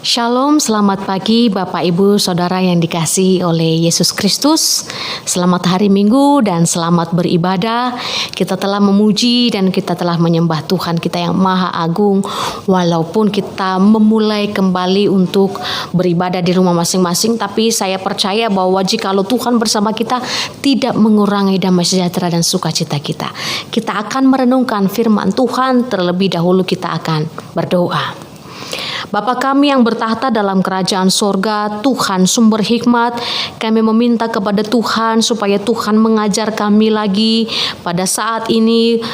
Shalom, selamat pagi Bapak Ibu Saudara yang dikasihi oleh Yesus Kristus. Selamat hari Minggu dan selamat beribadah. Kita telah memuji dan kita telah menyembah Tuhan kita yang Maha Agung. Walaupun kita memulai kembali untuk beribadah di rumah masing-masing, tapi saya percaya bahwa jikalau Tuhan bersama kita, tidak mengurangi damai sejahtera dan sukacita kita. Kita akan merenungkan firman Tuhan, terlebih dahulu kita akan berdoa. Bapa kami yang bertahta dalam kerajaan sorga, Tuhan sumber hikmat, kami meminta kepada Tuhan supaya Tuhan mengajar kami lagi pada saat ini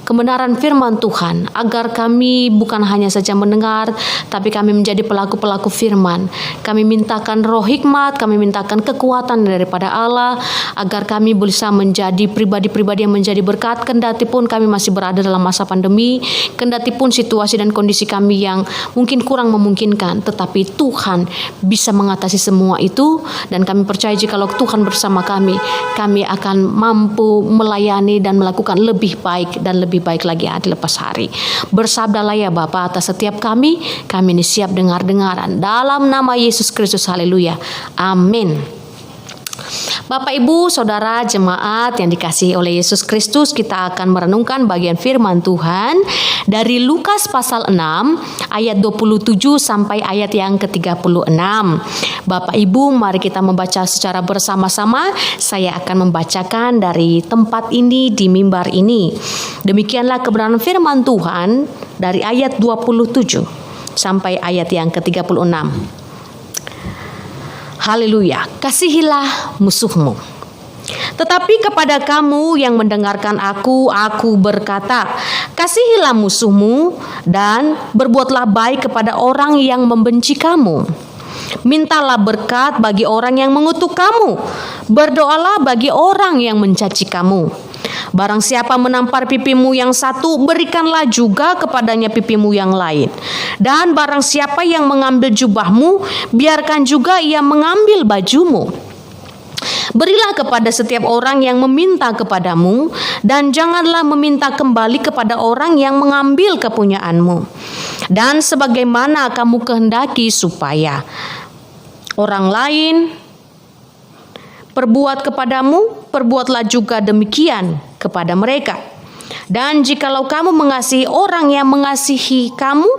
kebenaran firman Tuhan, agar kami bukan hanya saja mendengar, tapi kami menjadi pelaku-pelaku firman. Kami mintakan roh hikmat, kami mintakan kekuatan daripada Allah, agar kami bisa menjadi pribadi-pribadi yang menjadi berkat, kendati pun kami masih berada dalam masa pandemi, kendati pun situasi dan kondisi kami yang mungkin kurang memungkinkan, tetapi Tuhan bisa mengatasi semua itu, dan kami percaya jikalau Tuhan bersama kami akan mampu melayani dan melakukan lebih baik dan lebih baik lagi hari lepas hari. Bersabdalah ya Bapa atas setiap kami ini siap dengar-dengaran dalam nama Yesus Kristus, haleluya, amin. Bapak Ibu Saudara jemaat yang dikasihi oleh Yesus Kristus, kita akan merenungkan bagian firman Tuhan dari Lukas pasal 6 ayat 27 sampai ayat yang ke-36. Bapak Ibu, mari kita membaca secara bersama-sama. Saya akan membacakan dari tempat ini di mimbar ini. Demikianlah kebenaran firman Tuhan dari ayat 27 sampai ayat yang ke-36. Haleluya, kasihilah musuhmu. Tetapi kepada kamu yang mendengarkan aku berkata, kasihilah musuhmu dan berbuatlah baik kepada orang yang membenci kamu. Mintalah berkat bagi orang yang mengutuk kamu. Berdoalah bagi orang yang mencaci kamu. Barang siapa menampar pipimu yang satu, berikanlah juga kepadanya pipimu yang lain. Dan barang siapa yang mengambil jubahmu, biarkan juga ia mengambil bajumu. Berilah kepada setiap orang yang meminta kepadamu, dan janganlah meminta kembali kepada orang yang mengambil kepunyaanmu. Dan sebagaimana kamu kehendaki supaya orang lain perbuat kepadamu, perbuatlah juga demikian kepada mereka. Dan jikalau kamu mengasihi orang yang mengasihi kamu,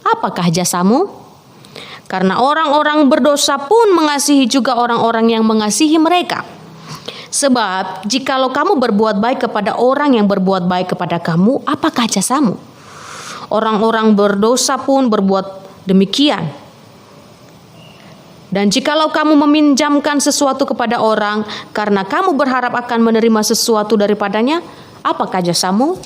apakah jasamu? Karena orang-orang berdosa pun mengasihi juga orang-orang yang mengasihi mereka. Sebab jikalau kamu berbuat baik kepada orang yang berbuat baik kepada kamu, apakah jasamu? Orang-orang berdosa pun berbuat demikian. Dan jikalau kamu meminjamkan sesuatu kepada orang karena kamu berharap akan menerima sesuatu daripadanya, apakah jasamu?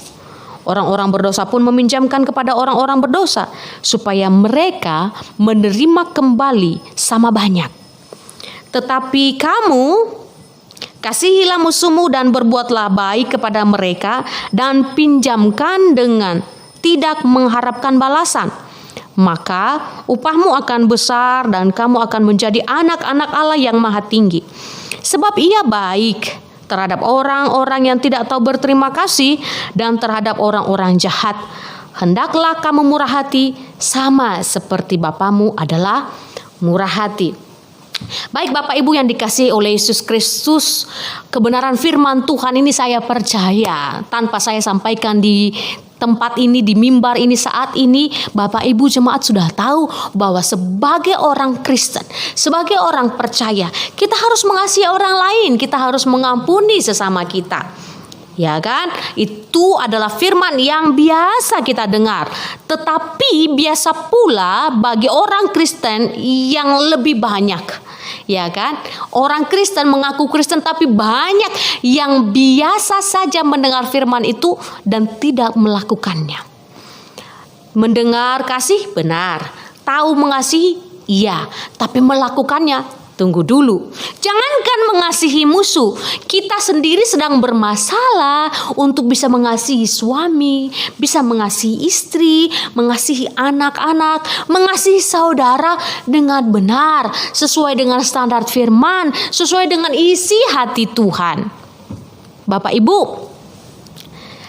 Orang-orang berdosa pun meminjamkan kepada orang-orang berdosa supaya mereka menerima kembali sama banyak. Tetapi kamu kasihilah musuhmu dan berbuatlah baik kepada mereka dan pinjamkan dengan tidak mengharapkan balasan. Maka upahmu akan besar dan kamu akan menjadi anak-anak Allah yang maha tinggi. Sebab ia baik terhadap orang-orang yang tidak tahu berterima kasih dan terhadap orang-orang jahat. Hendaklah kamu murah hati sama seperti Bapamu adalah murah hati. Baik Bapak Ibu yang dikasihi oleh Yesus Kristus, kebenaran firman Tuhan ini saya percaya tanpa saya sampaikan di tempat ini, di mimbar ini saat ini, Bapak Ibu jemaat sudah tahu bahwa sebagai orang Kristen, sebagai orang percaya, kita harus mengasihi orang lain, kita harus mengampuni sesama kita. Ya kan? Itu adalah firman yang biasa kita dengar. Tetapi biasa pula bagi orang Kristen yang lebih banyak. Ya kan? Orang Kristen mengaku Kristen tapi banyak yang biasa saja mendengar firman itu dan tidak melakukannya. Mendengar kasih benar, tahu mengasihi iya, tapi melakukannya tunggu dulu. Jangankan mengasihi musuh, kita sendiri sedang bermasalah untuk bisa mengasihi suami, bisa mengasihi istri, mengasihi anak-anak, mengasihi saudara dengan benar, sesuai dengan standar firman, sesuai dengan isi hati Tuhan. Bapak Ibu,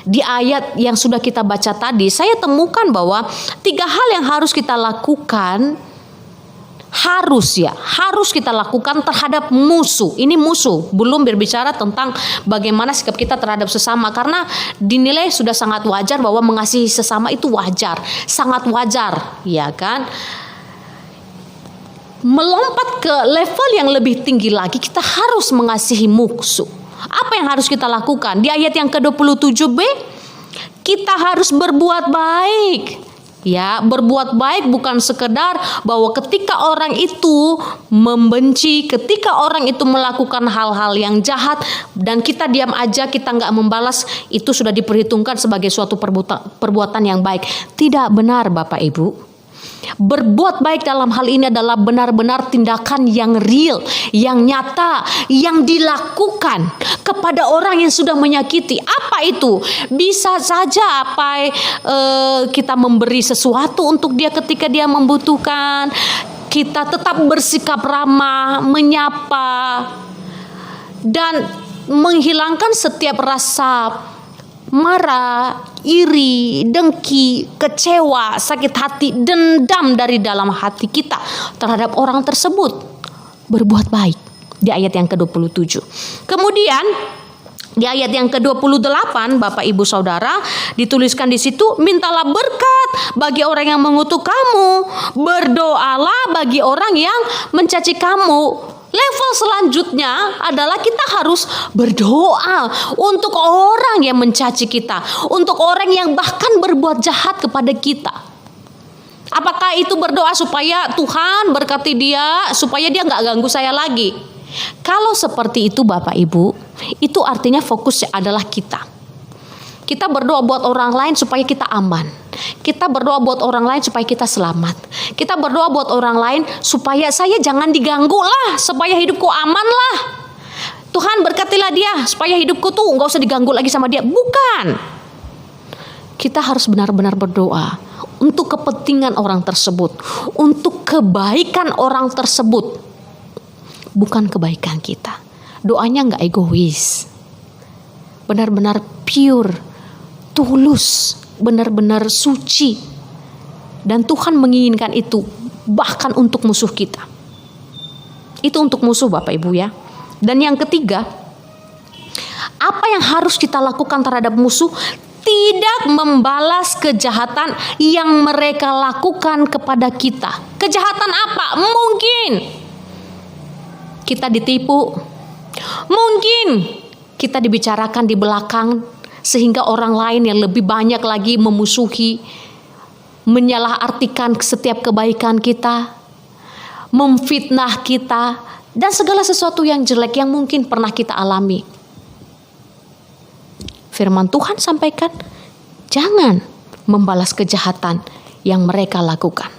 di ayat yang sudah kita baca tadi, saya temukan bahwa 3 hal yang harus kita lakukan harus kita lakukan terhadap musuh. Ini musuh, belum berbicara tentang bagaimana sikap kita terhadap sesama, karena dinilai sudah sangat wajar bahwa mengasihi sesama itu wajar, sangat wajar, ya kan? Melompat ke level yang lebih tinggi lagi, kita harus mengasihi musuh. Apa yang harus kita lakukan? Di ayat yang ke-27b, kita harus berbuat baik. Ya, berbuat baik bukan sekedar bahwa ketika orang itu membenci, ketika orang itu melakukan hal-hal yang jahat dan kita diam aja, kita nggak membalas, itu sudah diperhitungkan sebagai suatu perbuatan yang baik. Tidak benar Bapak Ibu. Berbuat baik dalam hal ini adalah benar-benar tindakan yang real, yang nyata, yang dilakukan kepada orang yang sudah menyakiti. Apa itu? Bisa saja kita memberi sesuatu untuk dia ketika dia membutuhkan. Kita tetap bersikap ramah, menyapa, dan menghilangkan setiap rasa marah, iri, dengki, kecewa, sakit hati, dendam dari dalam hati kita terhadap orang tersebut. Berbuat baik di ayat yang ke-27. Kemudian di ayat yang ke-28, Bapak Ibu Saudara, dituliskan di situ, mintalah berkat bagi orang yang mengutuk kamu, berdoalah bagi orang yang mencaci kamu. Level selanjutnya adalah kita harus berdoa untuk orang yang mencaci kita, untuk orang yang bahkan berbuat jahat kepada kita. Apakah itu berdoa supaya Tuhan berkati dia, supaya dia gak ganggu saya lagi? Kalau seperti itu Bapak Ibu, itu artinya fokusnya adalah kita. Kita berdoa buat orang lain supaya kita aman. Kita berdoa buat orang lain supaya kita selamat. Kita berdoa buat orang lain supaya saya jangan diganggu lah, supaya hidupku aman lah. Tuhan berkatilah dia supaya hidupku tuh gak usah diganggu lagi sama dia. Bukan. Kita harus benar-benar berdoa untuk kepentingan orang tersebut, untuk kebaikan orang tersebut, bukan kebaikan kita. Doanya gak egois, benar-benar pure, tulus, benar-benar suci. Dan Tuhan menginginkan itu bahkan untuk musuh kita. Itu untuk musuh Bapak Ibu ya. Dan yang ketiga, apa yang harus kita lakukan terhadap musuh? Tidak membalas kejahatan yang mereka lakukan kepada kita. Kejahatan apa? Mungkin kita ditipu, mungkin kita dibicarakan di belakang sehingga orang lain yang lebih banyak lagi memusuhi, menyalahartikan setiap kebaikan kita, memfitnah kita, dan segala sesuatu yang jelek yang mungkin pernah kita alami. Firman Tuhan sampaikan, jangan membalas kejahatan yang mereka lakukan.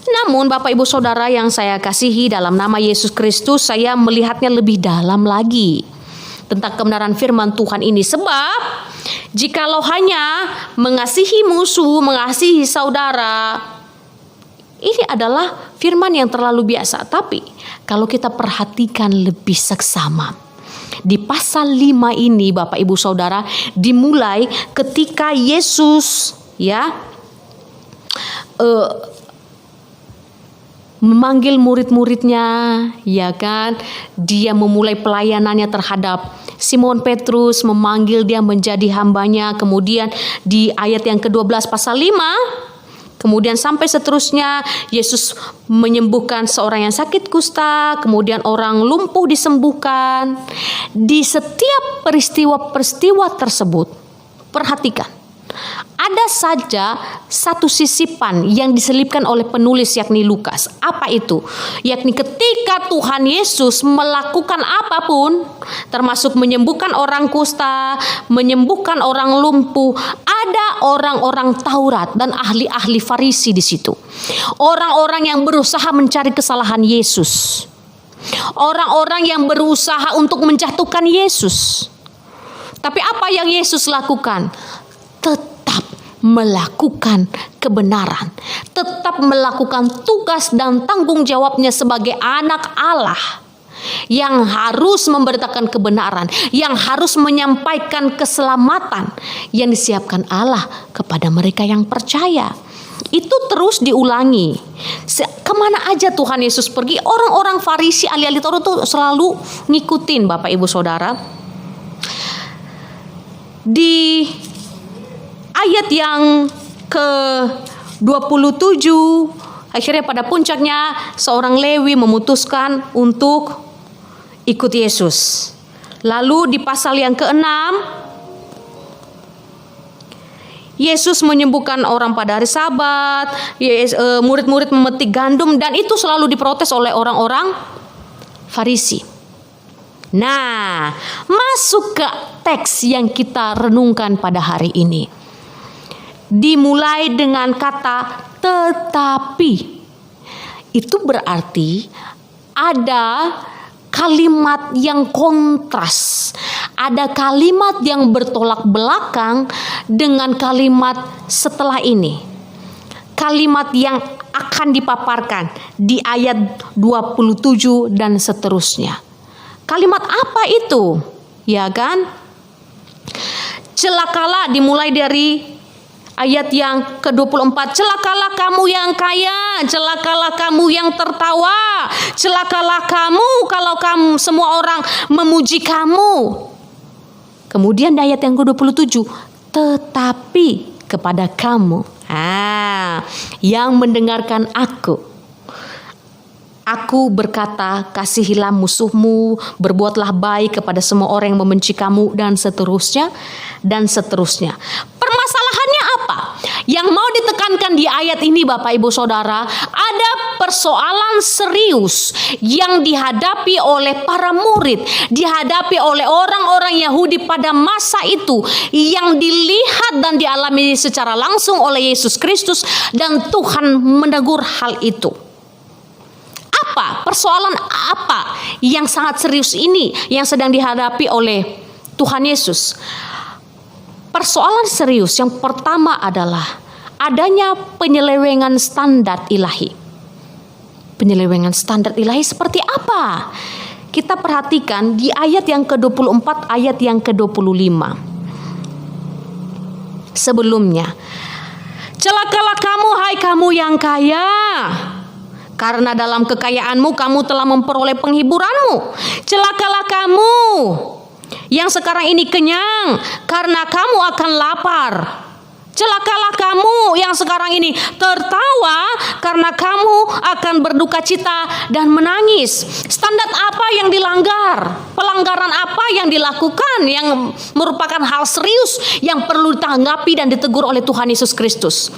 Namun Bapak Ibu Saudara yang saya kasihi, dalam nama Yesus Kristus saya melihatnya lebih dalam lagi tentang kebenaran firman Tuhan ini. Sebab jikalau hanya mengasihi musuh, mengasihi saudara, ini adalah firman yang terlalu biasa. Tapi kalau kita perhatikan lebih seksama, di pasal 5 ini Bapak Ibu Saudara, dimulai ketika Yesus memanggil murid-muridnya, ya kan? Dia memulai pelayanannya terhadap Simon Petrus, memanggil dia menjadi hambanya. Kemudian di ayat yang ke-12 pasal 5, kemudian sampai seterusnya Yesus menyembuhkan seorang yang sakit kusta, kemudian orang lumpuh disembuhkan. Di setiap peristiwa-peristiwa tersebut, perhatikan, ada saja satu sisipan yang diselipkan oleh penulis yakni Lukas. Apa itu? Yakni ketika Tuhan Yesus melakukan apapun, termasuk menyembuhkan orang kusta, menyembuhkan orang lumpuh, ada orang-orang Taurat dan ahli-ahli Farisi di situ. Orang-orang yang berusaha mencari kesalahan Yesus. Orang-orang yang berusaha untuk menjatuhkan Yesus. Tapi apa yang Yesus lakukan? Tetap melakukan kebenaran, tetap melakukan tugas dan tanggung jawabnya sebagai anak Allah yang harus memberitakan kebenaran, yang harus menyampaikan keselamatan yang disiapkan Allah kepada mereka yang percaya. Itu terus diulangi Kemana aja Tuhan Yesus pergi, orang-orang Farisi, ahli-ahli Taurat tuh selalu ngikutin Bapak Ibu Saudara. Di ayat yang ke-27, akhirnya pada puncaknya seorang Lewi memutuskan untuk ikut Yesus. Lalu di pasal yang ke-6, Yesus menyembuhkan orang pada hari Sabat, murid-murid memetik gandum, dan itu selalu diprotes oleh orang-orang Farisi. Nah, masuk ke teks yang kita renungkan pada hari ini. Dimulai dengan kata tetapi. Itu berarti ada kalimat yang kontras, ada kalimat yang bertolak belakang dengan kalimat setelah ini. Kalimat yang akan dipaparkan di ayat 27 dan seterusnya. Kalimat apa itu? Ya kan? Celakalah, dimulai dari ayat yang ke-24. Celakalah kamu yang kaya, celakalah kamu yang tertawa, celakalah kamu kalau kamu semua orang memuji kamu. Kemudian di ayat yang ke-27, tetapi kepada kamu yang mendengarkan aku berkata, kasihilah musuhmu, berbuatlah baik kepada semua orang yang membenci kamu, dan seterusnya dan seterusnya. Permasalahannya apa? Yang mau ditekankan di ayat ini Bapak Ibu Saudara, ada persoalan serius yang dihadapi oleh para murid, dihadapi oleh orang-orang Yahudi pada masa itu, yang dilihat dan dialami secara langsung oleh Yesus Kristus, dan Tuhan menegur hal itu. Apa? Persoalan apa yang sangat serius ini yang sedang dihadapi oleh Tuhan Yesus? Persoalan serius yang pertama adalah adanya penyelewengan standar ilahi. Penyelewengan standar ilahi seperti apa? Kita perhatikan di ayat yang ke-24, ayat yang ke-25. Sebelumnya, celakalah kamu, hai kamu yang kaya, karena dalam kekayaanmu kamu telah memperoleh penghiburanmu. Celakalah kamu yang sekarang ini kenyang, karena kamu akan lapar. Celakalah kamu yang sekarang ini tertawa, karena kamu akan berduka cita dan menangis. Standar apa yang dilanggar? Pelanggaran apa yang dilakukan yang merupakan hal serius yang perlu ditanggapi dan ditegur oleh Tuhan Yesus Kristus?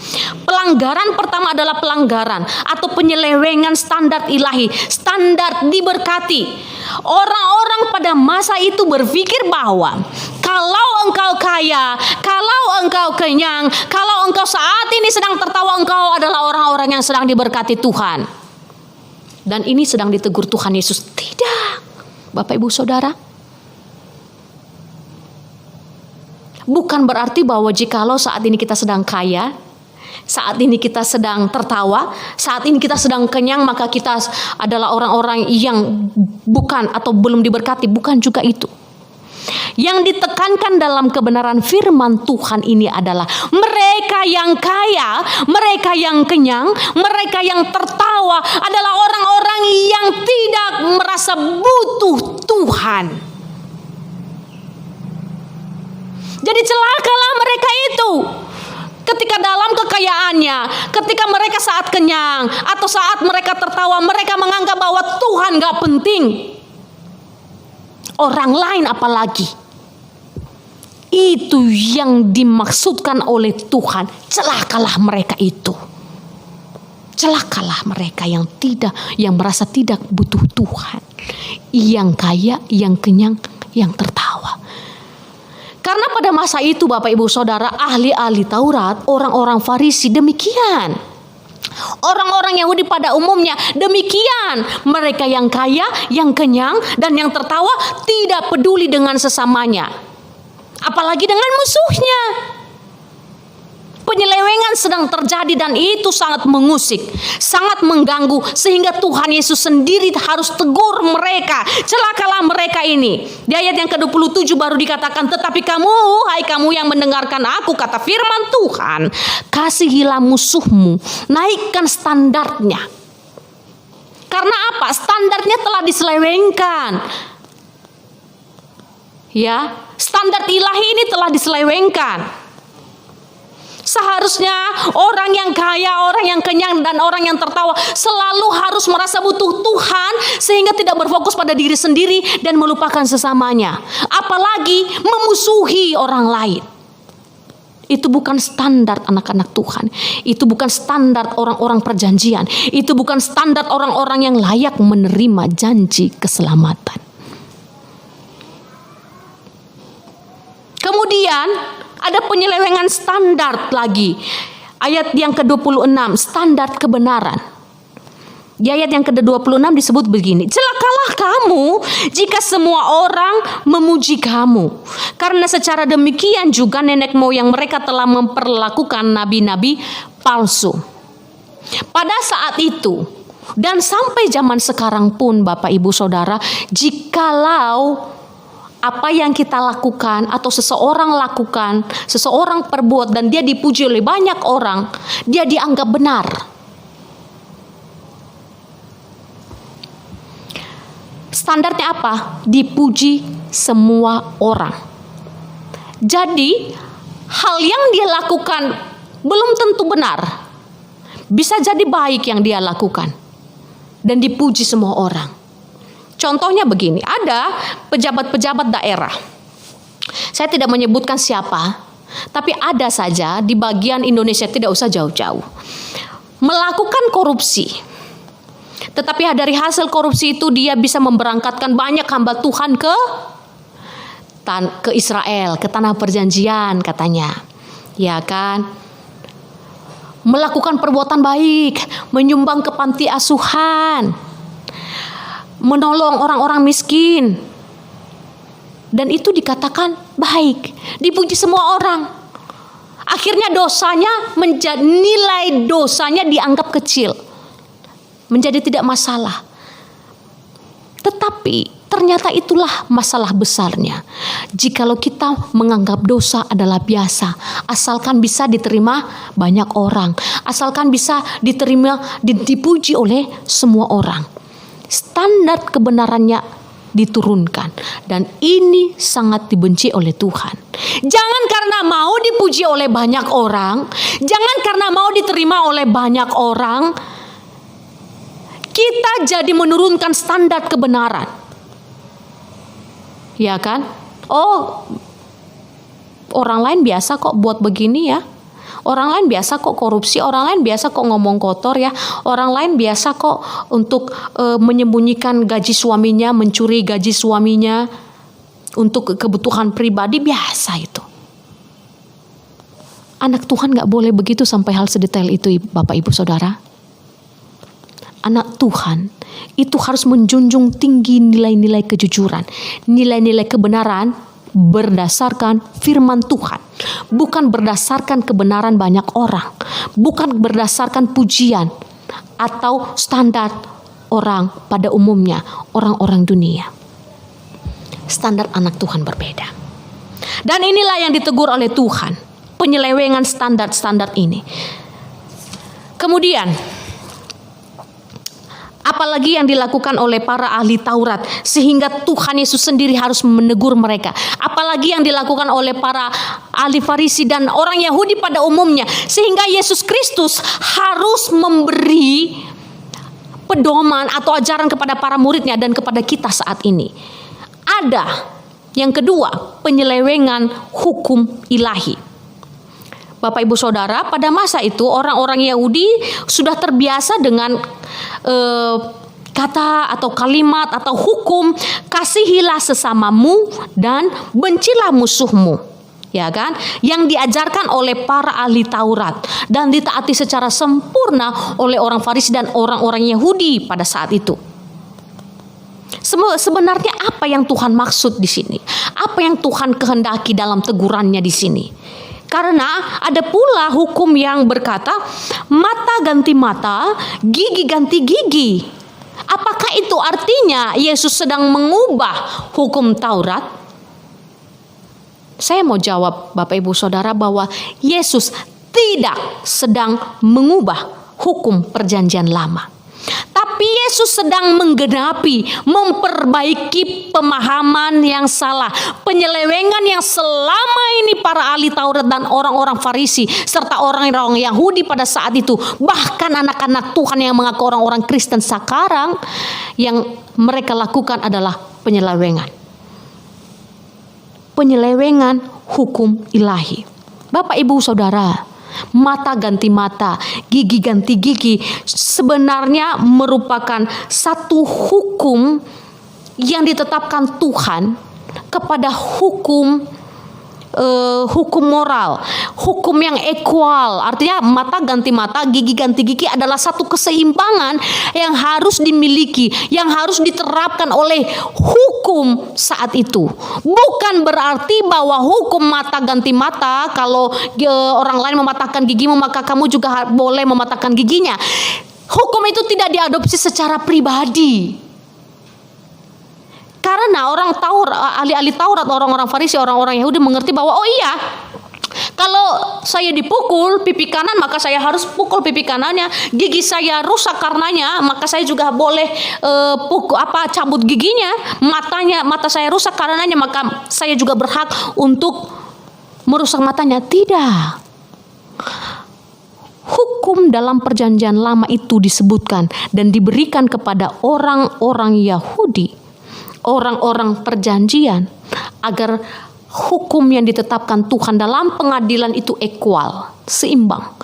Pelanggaran pertama adalah pelanggaran atau penyelewengan standar ilahi, standar diberkati. Orang-orang pada masa itu berpikir bahwa kalau engkau kaya, kalau engkau kenyang, kalau engkau saat ini sedang tertawa, engkau adalah orang-orang yang sedang diberkati Tuhan. Dan ini sedang ditegur Tuhan Yesus. Tidak, Bapak Ibu Saudara. Bukan berarti bahwa jikalau saat ini kita sedang kaya, saat ini kita sedang tertawa, saat ini kita sedang kenyang, maka kita adalah orang-orang yang bukan atau belum diberkati. Bukan juga itu. Yang ditekankan dalam kebenaran firman Tuhan ini adalah mereka yang kaya, mereka yang kenyang, mereka yang tertawa adalah orang-orang yang tidak merasa butuh Tuhan. Jadi celakalah mereka itu ketika dalam kekayaannya, ketika mereka saat kenyang atau saat mereka tertawa, mereka menganggap bahwa Tuhan gak penting. Orang lain apalagi. Itu yang dimaksudkan oleh Tuhan. Celakalah mereka itu. Celakalah mereka yang merasa tidak butuh Tuhan. Yang kaya, yang kenyang, yang tertawa. Karena pada masa itu Bapak Ibu Saudara, ahli-ahli Taurat, orang-orang Farisi demikian. Orang-orang Yahudi pada umumnya demikian. Mereka yang kaya, yang kenyang, dan yang tertawa tidak peduli dengan sesamanya, apalagi dengan musuhnya. Penyelewengan sedang terjadi dan itu sangat mengusik, sangat mengganggu, sehingga Tuhan Yesus sendiri harus tegur mereka. Celakalah mereka ini. Di ayat yang ke-27 baru dikatakan, tetapi kamu, hai kamu yang mendengarkan aku, kata firman Tuhan, kasihilah musuhmu, naikkan standarnya. Karena apa? Standarnya telah diselewengkan. Ya, standar ilahi ini telah diselewengkan. Seharusnya orang yang kaya, orang yang kenyang, dan orang yang tertawa selalu harus merasa butuh Tuhan, sehingga tidak berfokus pada diri sendiri dan melupakan sesamanya. Apalagi memusuhi orang lain. Itu bukan standar anak-anak Tuhan. Itu bukan standar orang-orang perjanjian. Itu bukan standar orang-orang yang layak menerima janji keselamatan. Kemudian ada penyelewengan standar lagi. Ayat yang ke-26, standar kebenaran. Di ayat yang ke-26 disebut begini, celakalah kamu jika semua orang memuji kamu. Karena secara demikian juga nenek moyang mereka telah memperlakukan nabi-nabi palsu. Pada saat itu dan sampai zaman sekarang pun Bapak Ibu Saudara, jikalau apa yang kita lakukan atau seseorang lakukan, seseorang perbuat dan dia dipuji oleh banyak orang, dia dianggap benar. Standarnya apa? Dipuji semua orang. Jadi hal yang dia lakukan belum tentu benar. Bisa jadi baik yang dia lakukan dan dipuji semua orang. Contohnya begini, ada pejabat-pejabat daerah. Saya tidak menyebutkan siapa, tapi ada saja di bagian Indonesia, tidak usah jauh-jauh, melakukan korupsi. Tetapi dari hasil korupsi itu dia bisa memberangkatkan banyak hamba Tuhan ke Israel, ke tanah perjanjian katanya. Ya kan? Melakukan perbuatan baik, menyumbang ke panti asuhan, menolong orang-orang miskin. Dan itu dikatakan baik, dipuji semua orang. Akhirnya nilai dosanya dianggap kecil, menjadi tidak masalah. Tetapi ternyata itulah masalah besarnya. Jikalau kita menganggap dosa adalah biasa, asalkan bisa diterima banyak orang, asalkan bisa diterima, dipuji oleh semua orang, standar kebenarannya diturunkan, dan ini sangat dibenci oleh Tuhan. Jangan karena mau dipuji oleh banyak orang, jangan karena mau diterima oleh banyak orang, kita jadi menurunkan standar kebenaran. Ya kan? Oh, orang lain biasa kok buat begini ya. Orang lain biasa kok korupsi, orang lain biasa kok ngomong kotor ya. Orang lain biasa kok untuk menyembunyikan gaji suaminya, mencuri gaji suaminya untuk kebutuhan pribadi, biasa itu. Anak Tuhan gak boleh begitu sampai hal sedetail itu, Bapak Ibu Saudara. Anak Tuhan itu harus menjunjung tinggi nilai-nilai kejujuran, nilai-nilai kebenaran berdasarkan firman Tuhan, bukan berdasarkan kebenaran banyak orang, bukan berdasarkan pujian atau standar orang pada umumnya, orang-orang dunia. Standar anak Tuhan berbeda. Dan inilah yang ditegur oleh Tuhan, penyelewengan standar-standar ini. Kemudian apalagi yang dilakukan oleh para ahli Taurat, sehingga Tuhan Yesus sendiri harus menegur mereka. Apalagi yang dilakukan oleh para ahli Farisi dan orang Yahudi pada umumnya, sehingga Yesus Kristus harus memberi pedoman atau ajaran kepada para muridnya dan kepada kita saat ini. Ada yang kedua, penyelewengan hukum ilahi. Bapak Ibu Saudara, pada masa itu orang-orang Yahudi sudah terbiasa dengan kata atau kalimat atau hukum, kasihilah sesamamu dan bencilah musuhmu, ya kan? Yang diajarkan oleh para ahli Taurat dan ditaati secara sempurna oleh orang Farisi dan orang-orang Yahudi pada saat itu. Sebenarnya apa yang Tuhan maksud di sini? Apa yang Tuhan kehendaki dalam tegurannya di sini? Karena ada pula hukum yang berkata mata ganti mata, gigi ganti gigi. Apakah itu artinya Yesus sedang mengubah hukum Taurat? Saya mau jawab Bapak Ibu Saudara bahwa Yesus tidak sedang mengubah hukum perjanjian lama. Tapi Yesus sedang menggenapi, memperbaiki pemahaman yang salah, penyelewengan yang selama ini para ahli Taurat dan orang-orang Farisi serta orang-orang Yahudi pada saat itu, bahkan anak-anak Tuhan yang mengaku orang-orang Kristen sekarang, yang mereka lakukan adalah penyelewengan. Penyelewengan hukum ilahi. Bapak Ibu Saudara, mata ganti mata, gigi ganti gigi sebenarnya merupakan satu hukum yang ditetapkan Tuhan kepada hukum moral, hukum yang equal. Artinya mata ganti mata, gigi ganti gigi adalah satu keseimbangan yang harus dimiliki, yang harus diterapkan oleh hukum saat itu. Bukan berarti bahwa hukum mata ganti mata, kalau orang lain mematahkan gigimu maka kamu juga boleh mematahkan giginya. Hukum itu tidak diadopsi secara pribadi. Karena orang Taurat, ahli-ahli Taurat, orang-orang Farisi, orang-orang Yahudi mengerti bahwa oh iya, kalau saya dipukul pipi kanan maka saya harus pukul pipi kanannya. Gigi saya rusak karenanya maka saya juga boleh cabut giginya. Mata saya rusak karenanya maka saya juga berhak untuk merusak matanya. Tidak. Hukum dalam perjanjian lama itu disebutkan dan diberikan kepada orang-orang Yahudi, orang-orang perjanjian, agar hukum yang ditetapkan Tuhan dalam pengadilan itu equal, seimbang.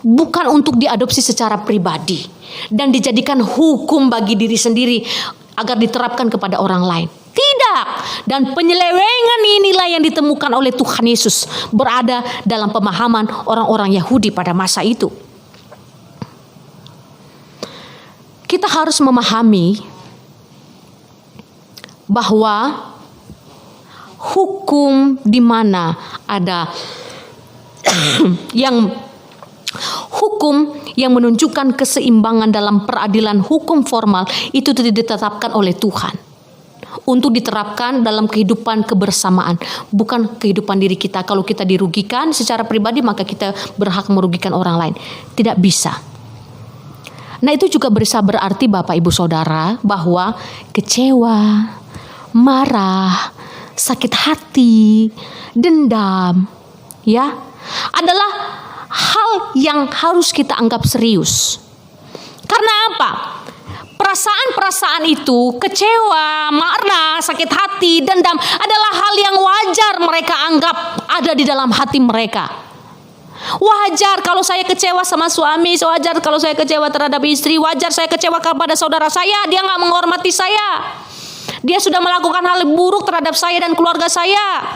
Bukan untuk diadopsi secara pribadi dan dijadikan hukum bagi diri sendiri agar diterapkan kepada orang lain. Tidak. Dan penyelewengan inilah yang ditemukan oleh Tuhan Yesus berada dalam pemahaman orang-orang Yahudi pada masa itu. Kita harus memahami bahwa hukum di mana ada hukum yang menunjukkan keseimbangan dalam peradilan hukum formal itu tidak ditetapkan oleh Tuhan untuk diterapkan dalam kehidupan kebersamaan, bukan kehidupan diri kita. Kalau kita dirugikan secara pribadi maka kita berhak merugikan orang lain. Tidak bisa. Nah, itu juga bisa berarti Bapak Ibu Saudara bahwa kecewa, marah, sakit hati, dendam, ya, adalah hal yang harus kita anggap serius. Karena apa? Perasaan-perasaan itu, kecewa, marah, sakit hati, dendam adalah hal yang wajar mereka anggap ada di dalam hati mereka. Wajar kalau saya kecewa sama suami, wajar kalau saya kecewa terhadap istri, wajar saya kecewa kepada saudara saya, dia gak menghormati saya. Dia sudah melakukan hal buruk terhadap saya dan keluarga saya.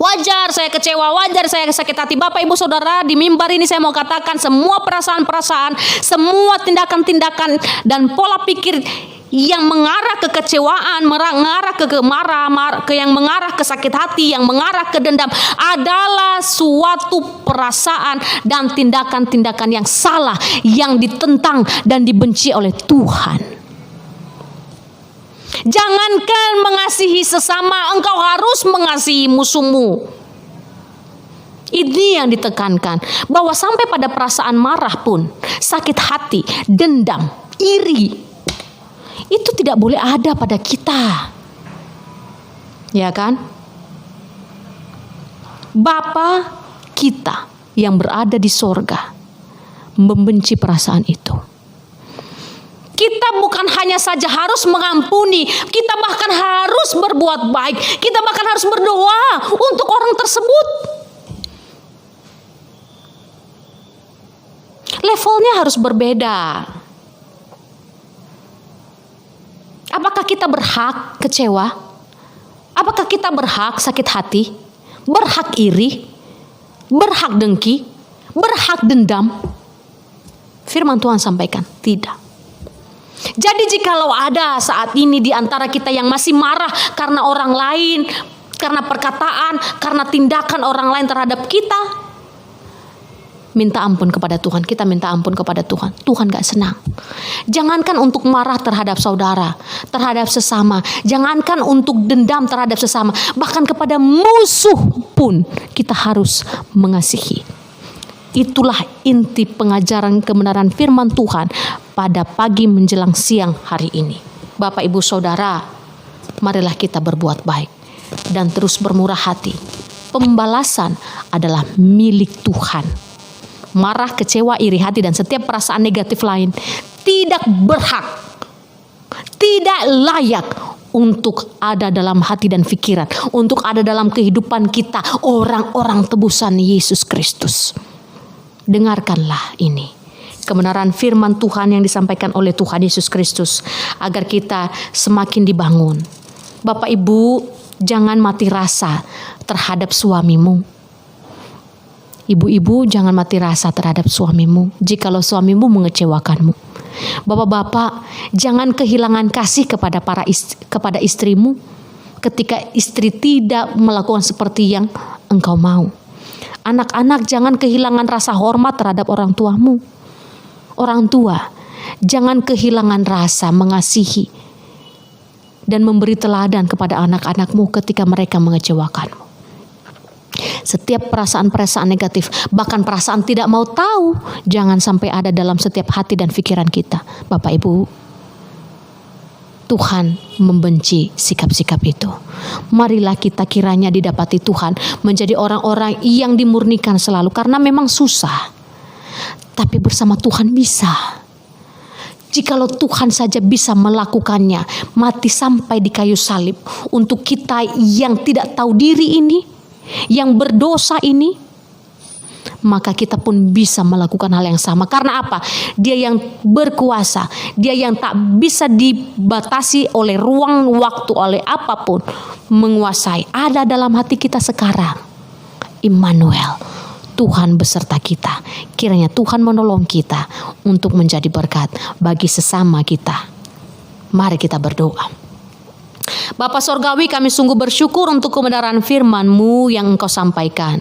Wajar saya kecewa, wajar saya sakit hati. Bapak Ibu Saudara, di mimbar ini saya mau katakan semua perasaan-perasaan, semua tindakan-tindakan dan pola pikir yang mengarah ke kecewaan, mengarah yang mengarah ke sakit hati, yang mengarah ke dendam adalah suatu perasaan dan tindakan-tindakan yang salah, yang ditentang dan dibenci oleh Tuhan. Jangankan mengasihi sesama, engkau harus mengasihi musuhmu. Ini yang ditekankan, bahwa sampai pada perasaan marah pun, sakit hati, dendam, iri, itu tidak boleh ada pada kita. Ya kan? Bapa kita yang berada di sorga membenci perasaan itu. Kita bukan hanya saja harus mengampuni, kita bahkan harus berbuat baik, kita bahkan harus berdoa untuk orang tersebut. Levelnya harus berbeda. Apakah kita berhak kecewa? Apakah kita berhak sakit hati? Berhak iri? Berhak dengki? Berhak dendam? Firman Tuhan sampaikan, tidak. Jadi jikalau ada saat ini di antara kita yang masih marah karena orang lain karena perkataan, karena tindakan orang lain terhadap kita, minta ampun kepada Tuhan. Kita minta ampun kepada Tuhan. Tuhan gak senang. Jangankan untuk marah terhadap saudara, terhadap sesama. Jangankan untuk dendam terhadap sesama. Bahkan kepada musuh pun kita harus mengasihi. Itulah inti pengajaran kebenaran firman Tuhan pada pagi menjelang siang hari ini. Bapak, Ibu, Saudara, marilah kita berbuat baik dan terus bermurah hati. Pembalasan adalah milik Tuhan. Marah, kecewa, iri hati, dan setiap perasaan negatif lain tidak berhak, tidak layak untuk ada dalam hati dan pikiran, untuk ada dalam kehidupan kita, orang-orang tebusan Yesus Kristus. Dengarkanlah ini, kebenaran firman Tuhan yang disampaikan oleh Tuhan Yesus Kristus, agar kita semakin dibangun. Bapak, Ibu, jangan mati rasa terhadap suamimu. Ibu-ibu, jangan mati rasa terhadap suamimu jikalau suamimu mengecewakanmu. Bapak-bapak, jangan kehilangan kasih kepada istrimu ketika istri tidak melakukan seperti yang engkau mau. Anak-anak, jangan kehilangan rasa hormat terhadap orang tuamu. Orang tua, jangan kehilangan rasa mengasihi dan memberi teladan kepada anak-anakmu ketika mereka mengecewakanmu. Setiap perasaan-perasaan negatif, bahkan perasaan tidak mau tahu, jangan sampai ada dalam setiap hati dan pikiran kita. Bapak, Ibu, Tuhan membenci sikap-sikap itu. Marilah kita kiranya didapati Tuhan menjadi orang-orang yang dimurnikan selalu, karena memang susah, tapi bersama Tuhan bisa. Jikalau Tuhan saja bisa melakukannya, mati sampai di kayu salib untuk kita yang tidak tahu diri ini, yang berdosa ini, maka kita pun bisa melakukan hal yang sama. Karena apa? Dia yang berkuasa, dia yang tak bisa dibatasi oleh ruang waktu, oleh apapun, menguasai. Ada dalam hati kita sekarang. Immanuel, Tuhan beserta kita. Kiranya Tuhan menolong kita untuk menjadi berkat bagi sesama kita. Mari kita berdoa. Bapa Sorgawi, kami sungguh bersyukur untuk kebenaran firman-Mu yang Engkau sampaikan.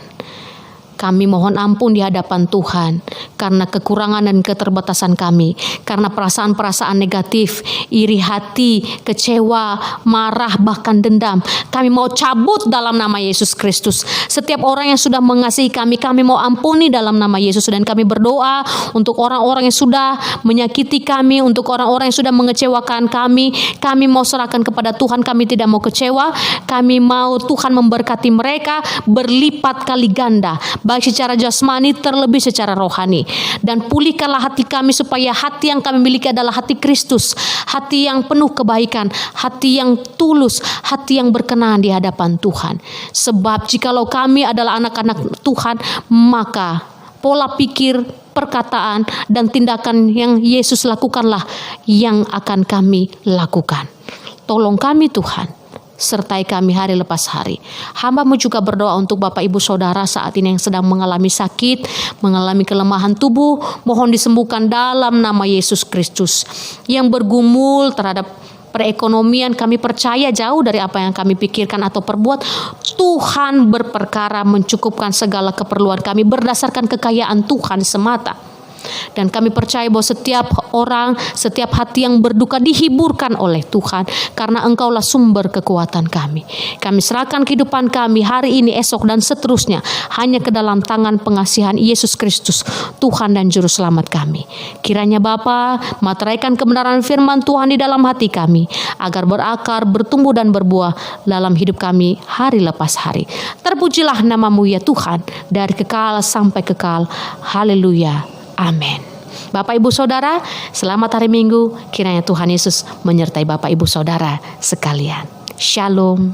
Kami mohon ampun di hadapan Tuhan karena kekurangan dan keterbatasan kami, karena perasaan-perasaan negatif, iri hati, kecewa, marah, bahkan dendam. Kami mau cabut dalam nama Yesus Kristus. Setiap orang yang sudah mengasihi kami, kami mau ampuni dalam nama Yesus. Dan kami berdoa untuk orang-orang yang sudah menyakiti kami, untuk orang-orang yang sudah mengecewakan kami. Kami mau serahkan kepada Tuhan, kami tidak mau kecewa. Kami mau Tuhan memberkati mereka berlipat kali ganda, baik secara jasmani terlebih secara rohani. Dan pulihkanlah hati kami supaya hati yang kami miliki adalah hati Kristus, hati yang penuh kebaikan, hati yang tulus, hati yang berkenan di hadapan Tuhan. Sebab jikalau kami adalah anak-anak Tuhan, maka pola pikir, perkataan, dan tindakan yang Yesus lakukanlah yang akan kami lakukan. Tolong kami Tuhan, sertai kami hari lepas hari. Hamba-Mu juga berdoa untuk Bapak Ibu Saudara saat ini yang sedang mengalami sakit, mengalami kelemahan tubuh. Mohon disembuhkan dalam nama Yesus Kristus. Yang bergumul terhadap perekonomian, kami percaya jauh dari apa yang kami pikirkan atau perbuat. Tuhan berperkara mencukupkan segala keperluan kami berdasarkan kekayaan Tuhan semata. Dan kami percaya bahwa setiap orang, setiap hati yang berduka dihiburkan oleh Tuhan, karena Engkaulah sumber kekuatan kami. Kami serahkan kehidupan kami hari ini, esok, dan seterusnya hanya ke dalam tangan pengasihan Yesus Kristus, Tuhan dan Juru Selamat kami. Kiranya Bapa materaikan kebenaran firman Tuhan di dalam hati kami, agar berakar, bertumbuh, dan berbuah dalam hidup kami hari lepas hari. Terpujilah nama-Mu ya Tuhan, dari kekal sampai kekal. Haleluya. Amin. Bapak Ibu Saudara, selamat hari Minggu. Kiranya Tuhan Yesus menyertai Bapak Ibu Saudara sekalian. Shalom.